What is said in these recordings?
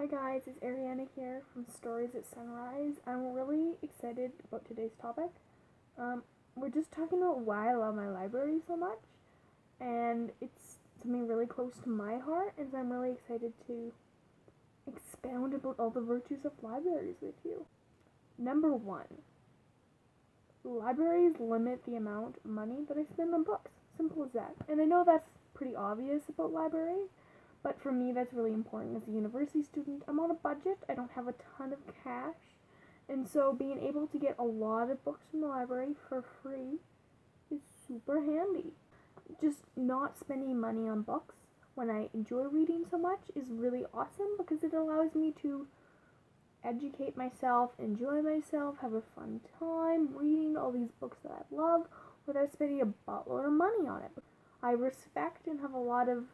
Hi guys, it's Ariana here from Stories at Sunrise. I'm really excited about today's topic. We're just talking about why I love my library so much, and it's something really close to my heart, and so I'm really excited to expound about all the virtues of libraries with you. Number one, libraries limit the amount of money that I spend on books. Simple as that. And I know that's pretty obvious about libraries, but for me, that's really important. As a university student, I'm on a budget. I don't have a ton of cash. And so being able to get a lot of books from the library for free is super handy. Just not spending money on books when I enjoy reading so much is really awesome because it allows me to educate myself, enjoy myself, have a fun time reading all these books that I love without spending a buttload of money on it. I respect and have a lot of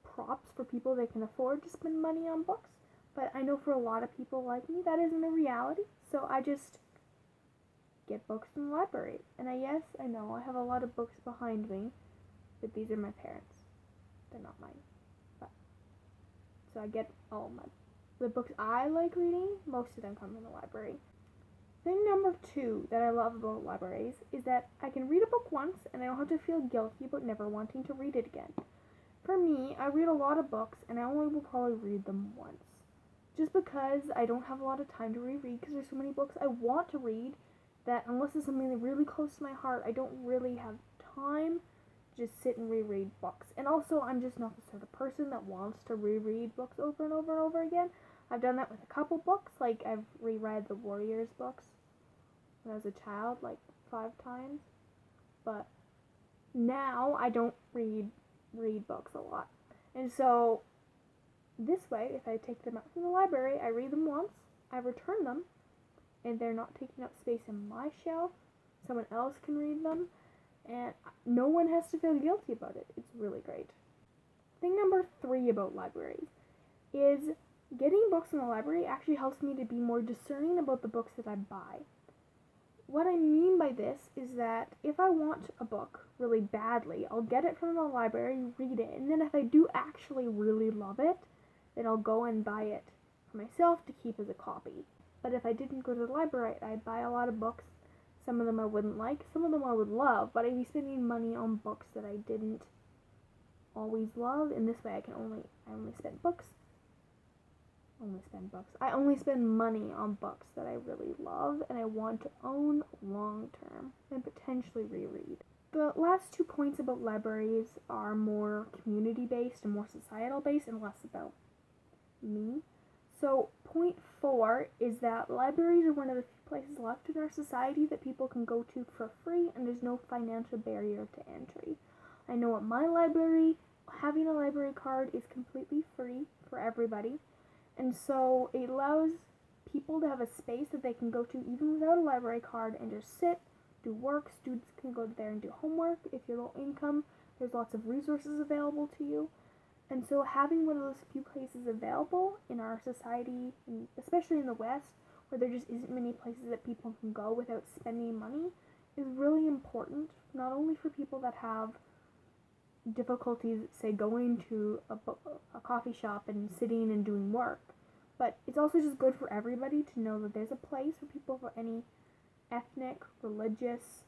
props for people that can afford to spend money on books, but I know for a lot of people like me that isn't a reality, so I just get books from the library. And I know I have a lot of books behind me, but these are my parents. They're not mine. But so I get all the books I like reading, most of them come from the library. Thing number 2 that I love about libraries is that I can read a book once and I don't have to feel guilty about never wanting to read it again. For me, I read a lot of books and I only will probably read them once. Just because I don't have a lot of time to reread because there's so many books I want to read that unless it's something really close to my heart, I don't really have time to just sit and reread books. And also, I'm just not the sort of person that wants to reread books over and over and over again. I've done that with a couple books, like I've reread the Warriors books when I was a child, like 5 times. But now I don't read books a lot. And so this way, if I take them out from the library, I read them once, I return them, and they're not taking up space in my shelf. Someone else can read them, and no one has to feel guilty about it. It's really great. Thing number 3 about libraries is getting books in the library actually helps me to be more discerning about the books that I buy. What I mean by this is that if I want a book really badly, I'll get it from the library, read it, and then if I do actually really love it, then I'll go and buy it for myself to keep as a copy. But if I didn't go to the library, I'd buy a lot of books. Some of them I wouldn't like, some of them I would love, but I'd be spending money on books that I didn't always love, and this way I only spend money on books that I really love and I want to own long term and potentially reread. The last 2 points about libraries are more community based and more societal based and less about me. So point 4 is that libraries are one of the few places left in our society that people can go to for free and there's no financial barrier to entry. I know at my library, having a library card is completely free for everybody. And so it allows people to have a space that they can go to even without a library card and just sit, do work. Students can go there and do homework. If you're low income, there's lots of resources available to you. And so having one of those few places available in our society, especially in the West, where there just isn't many places that people can go without spending money, is really important, not only for people that have difficulties, say, going to a coffee shop and sitting and doing work, but it's also just good for everybody to know that there's a place for people for any ethnic, religious,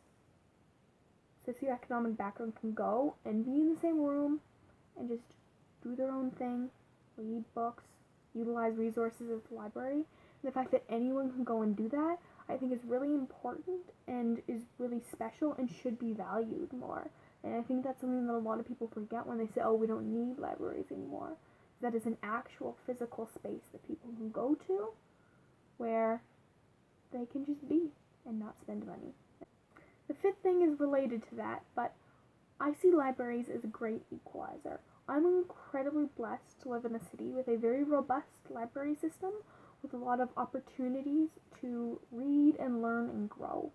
socioeconomic background can go and be in the same room and just do their own thing, read books, utilize resources at the library. And the fact that anyone can go and do that, I think is really important and is really special and should be valued more. And I think that's something that a lot of people forget when they say, oh, we don't need libraries anymore. That is an actual physical space that people can go to where they can just be and not spend money. The 5th thing is related to that, but I see libraries as a great equalizer. I'm incredibly blessed to live in a city with a very robust library system with a lot of opportunities to read and learn and grow.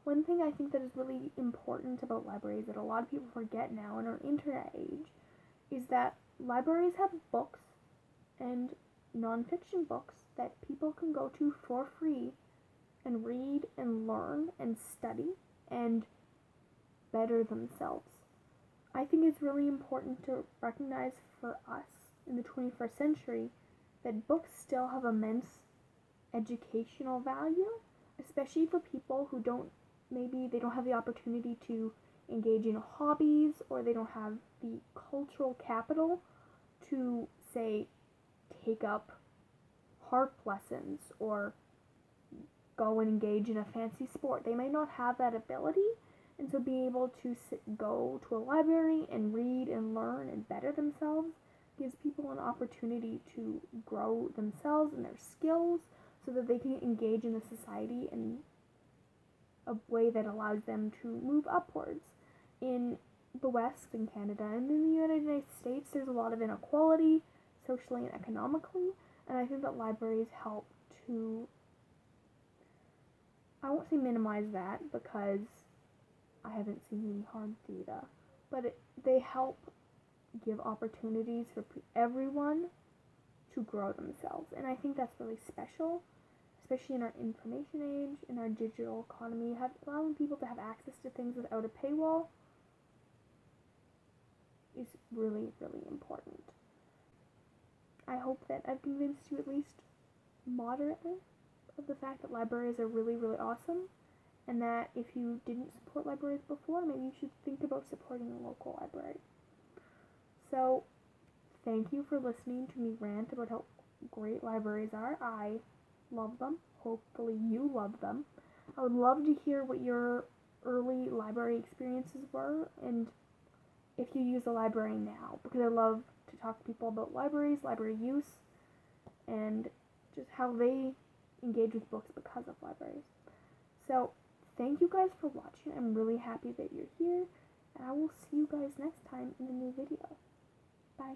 One thing I think that is really important about libraries that a lot of people forget now in our internet age is that libraries have books and non-fiction books that people can go to for free and read and learn and study and better themselves. I think it's really important to recognize for us in the 21st century that books still have immense educational value, especially for people who maybe they don't have the opportunity to engage in hobbies, or they don't have the cultural capital to, say, take up harp lessons or go and engage in a fancy sport. They may not have that ability, and so being able to go to a library and read and learn and better themselves gives people an opportunity to grow themselves and their skills so that they can engage in the society in a way that allows them to move upwards. In the West, in Canada, and in the United States, there's a lot of inequality, socially and economically, and I think that libraries help to, I won't say minimize that because I haven't seen any hard data, but they help give opportunities for everyone to grow themselves, and I think that's really special, especially in our information age, in our digital economy. Allowing people to have access to things without a paywall is really, really important. I hope that I've convinced you at least moderately of the fact that libraries are really, really awesome, and that if you didn't support libraries before, maybe you should think about supporting a local library. So, thank you for listening to me rant about how great libraries are. I love them. Hopefully you love them. I would love to hear what your early library experiences were, and if you use a library now, because I love to talk to people about libraries, library use, and just how they engage with books because of libraries. So, thank you guys for watching. I'm really happy that you're here, and I will see you guys next time in a new video. Bye.